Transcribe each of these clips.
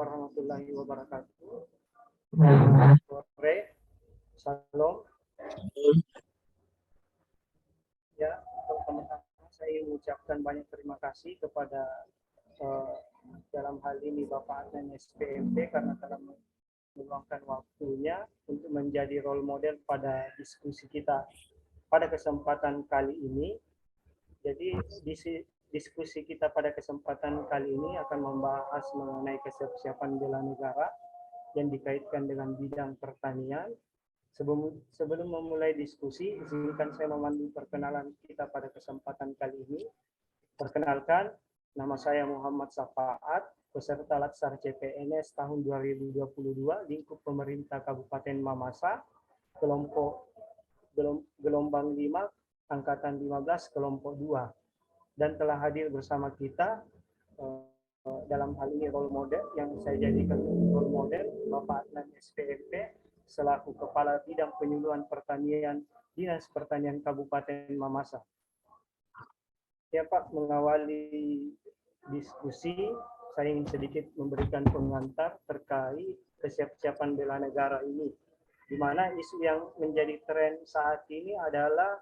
warahmatullahi wabarakatuh. Sore, Shalom. Ya, pertama-tama saya mengucapkan banyak terima kasih kepada dalam hal ini Bapak Adnan SPMP karena telah meluangkan waktunya untuk menjadi role model pada diskusi kita pada kesempatan kali ini. Jadi diskusi kita pada kesempatan kali ini akan membahas mengenai kesiapsiapan bela negara yang dikaitkan dengan bidang pertanian. Sebelum memulai diskusi, izinkan saya memandu perkenalan kita pada kesempatan kali ini. Perkenalkan, nama saya Muhammad Safaat, peserta Latsar CPNS tahun 2022, lingkup pemerintah Kabupaten Mamasa, gelombang 5, angkatan 15, kelompok 2. Dan telah hadir bersama kita dalam hal ini role model yang saya jadikan role model Bapak Adnan SPMP selaku Kepala Bidang Penyuluhan Pertanian Dinas Pertanian Kabupaten Mamasa. Ya Pak, mengawali diskusi, saya ingin sedikit memberikan pengantar terkait kesiapsiapan bela negara ini, di mana isu yang menjadi tren saat ini adalah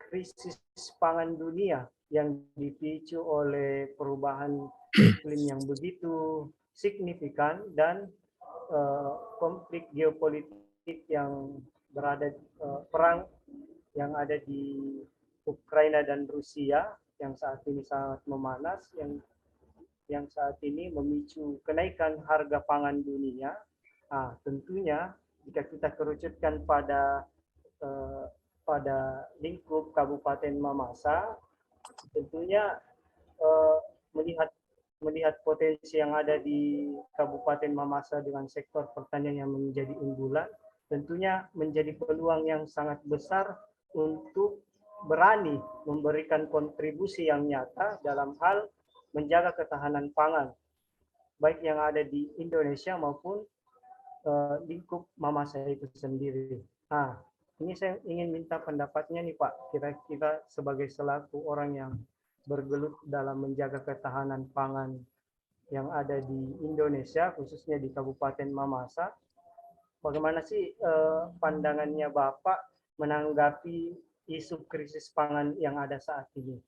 krisis pangan dunia yang dipicu oleh perubahan iklim yang begitu signifikan dan konflik geopolitik yang berada perang yang ada di Ukraina dan Rusia yang saat ini sangat memanas, yang saat ini memicu kenaikan harga pangan dunia. Nah, tentunya jika kita kerucutkan pada lingkup Kabupaten Mamasa, tentunya melihat potensi yang ada di Kabupaten Mamasa dengan sektor pertanian yang menjadi unggulan, tentunya menjadi peluang yang sangat besar untuk berani memberikan kontribusi yang nyata dalam hal menjaga ketahanan pangan, baik yang ada di Indonesia maupun lingkup Mamasa itu sendiri. Nah, ini saya ingin minta pendapatnya nih Pak, kira-kira sebagai selaku orang yang bergelut dalam menjaga ketahanan pangan yang ada di Indonesia, khususnya di Kabupaten Mamasa. Bagaimana sih pandangannya Bapak menanggapi isu krisis pangan yang ada saat ini?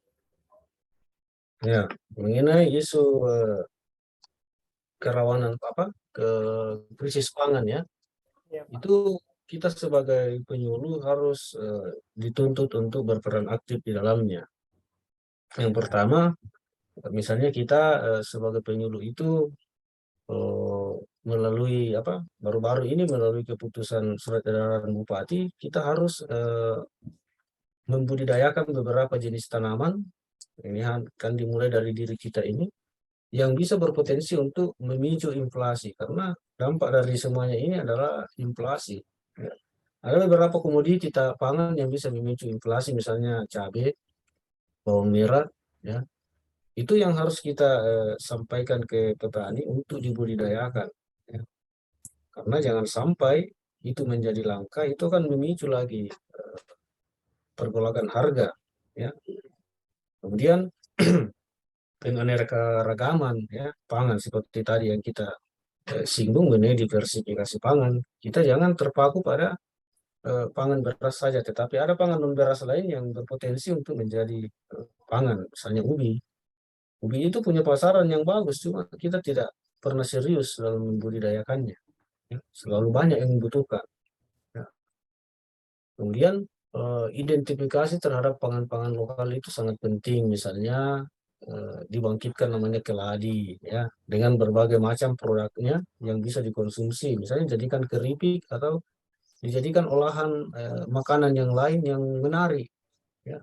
Ya, mengenai isu kerawanan ke krisis pangan ya, Ya, Pak. itu kita sebagai penyuluh harus dituntut untuk berperan aktif di dalamnya. Yang pertama, misalnya kita sebagai penyuluh itu melalui baru-baru ini melalui keputusan surat edaran Bupati, kita harus membudidayakan beberapa jenis tanaman. Ini kan dimulai dari diri kita ini yang bisa berpotensi untuk memicu inflasi, karena dampak dari semuanya ini adalah inflasi. Ya. Ada beberapa komoditi pangan yang bisa memicu inflasi, misalnya cabai, bawang merah, ya. Itu yang harus kita sampaikan ke petani untuk dibudidayakan. Ya. Karena jangan sampai itu menjadi langka, itu kan memicu lagi pergolakan harga. Ya. Kemudian keanekaragaman ya pangan seperti tadi yang kita singgung mengenai diversifikasi pangan. Kita jangan terpaku pada pangan beras saja, tetapi ada pangan non beras lain yang berpotensi untuk menjadi pangan, misalnya ubi. Ubi itu punya pasaran yang bagus, cuma kita tidak pernah serius dalam membudidayakannya. Ya. Selalu banyak yang membutuhkan. Ya. Kemudian identifikasi terhadap pangan-pangan lokal itu sangat penting, misalnya dibangkitkan namanya keladi ya dengan berbagai macam produknya yang bisa dikonsumsi, misalnya jadikan keripik atau dijadikan olahan makanan yang lain yang menarik ya.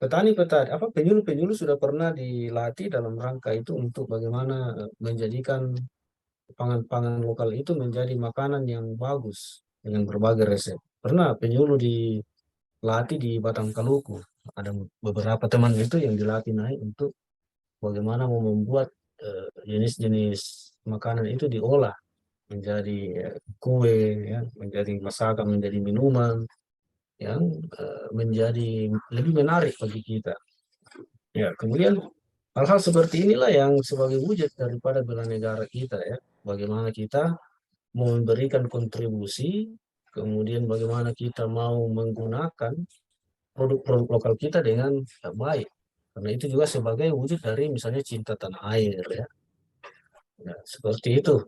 Penyuluh-penyuluh sudah pernah dilatih dalam rangka itu untuk bagaimana menjadikan pangan-pangan lokal itu menjadi makanan yang bagus dengan berbagai resep. Pernah penyuluh dilatih di Batang Kaluku, ada beberapa teman itu yang dilatih naik untuk bagaimana mau membuat jenis-jenis makanan itu diolah menjadi kue, ya, menjadi masakan, menjadi minuman yang menjadi lebih menarik bagi kita. Ya, kemudian Hal-hal seperti inilah yang sebagai wujud daripada bela negara kita ya. Bagaimana kita mau memberikan kontribusi, kemudian bagaimana kita mau menggunakan produk-produk lokal kita dengan baik. Karena itu juga sebagai wujud dari misalnya cinta tanah air ya. Ya, seperti itu.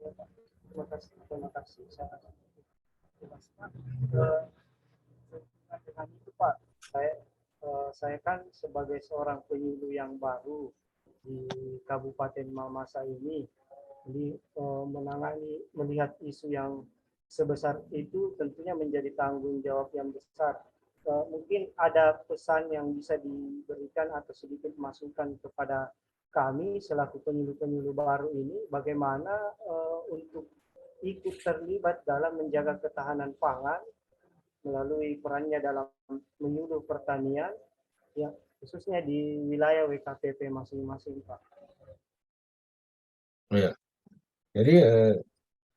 Ya, Pak. Terima kasih, terima kasih. Dengan itu Pak, saya kan sebagai seorang penyuluh yang baru di Kabupaten Mamasa ini, menangani melihat isu yang sebesar itu tentunya menjadi tanggung jawab yang besar. Mungkin ada pesan yang bisa diberikan atau sedikit masukan kepada kami selaku penyuluh-penyuluh baru ini, bagaimana untuk ikut terlibat dalam menjaga ketahanan pangan melalui perannya dalam menyuluh pertanian, ya khususnya di wilayah WKPP masing-masing, Pak. Ya. Jadi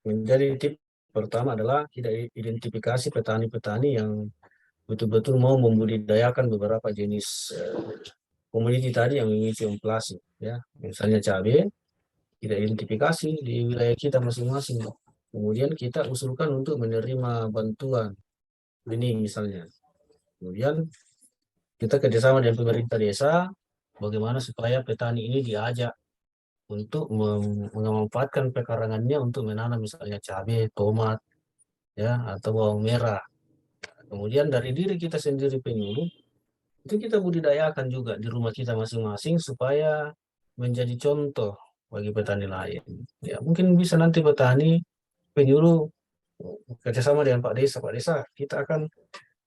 menjadi tip pertama adalah kita identifikasi petani-petani yang betul-betul mau membudidayakan beberapa jenis komoditi tadi yang memicu inflasi. Ya, misalnya cabai, kita identifikasi di wilayah kita masing-masing. Kemudian kita usulkan untuk menerima bantuan benih misalnya. Kemudian kita kerjasama dengan pemerintah desa, bagaimana supaya petani ini diajak untuk memanfaatkan pekarangannya untuk menanam misalnya cabai, tomat, ya, atau bawang merah. Kemudian dari diri kita sendiri penyuluh, itu kita budidayakan juga di rumah kita masing-masing supaya menjadi contoh bagi petani lain. Ya, mungkin bisa nanti petani penyuluh kerjasama dengan Pak Desa, kita akan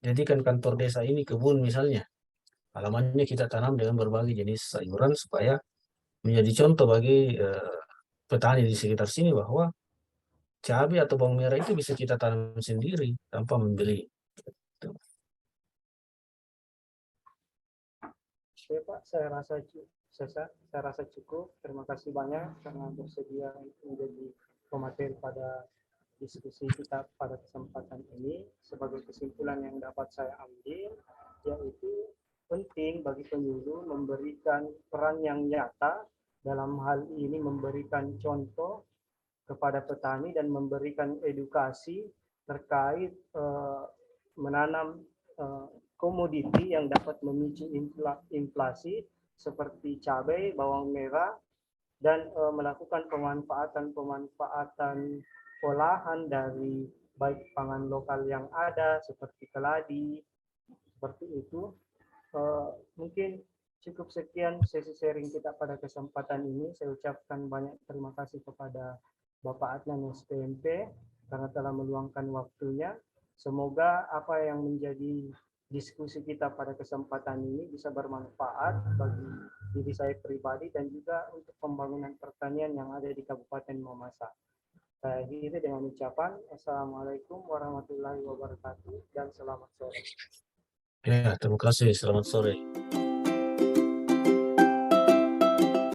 jadikan kantor desa ini kebun misalnya. Halamannya kita tanam dengan berbagai jenis sayuran supaya menjadi contoh bagi petani di sekitar sini bahwa cabai atau bawang merah itu bisa kita tanam sendiri tanpa membeli. Tuh. Oke Pak, saya rasa cukup. Terima kasih banyak karena bersedia menjadi pemateri pada diskusi kita pada kesempatan ini. Sebagai kesimpulan yang dapat saya ambil, yaitu penting bagi penyuluh memberikan peran yang nyata dalam hal ini memberikan contoh kepada petani dan memberikan edukasi terkait menanam komoditi yang dapat memicu inflasi seperti cabai, bawang merah, dan melakukan pemanfaatan olahan dari baik pangan lokal yang ada seperti keladi, seperti itu. Mungkin cukup sekian sesi sharing kita pada kesempatan ini. Saya ucapkan banyak terima kasih kepada Bapak Adnan SPMP karena telah meluangkan waktunya. Semoga apa yang menjadi diskusi kita pada kesempatan ini bisa bermanfaat bagi diri saya pribadi dan juga untuk pembangunan pertanian yang ada di Kabupaten Mamasa. Saya akhiri dengan ucapan Assalamualaikum warahmatullahi wabarakatuh dan selamat sore. Ya, terima kasih. Selamat sore.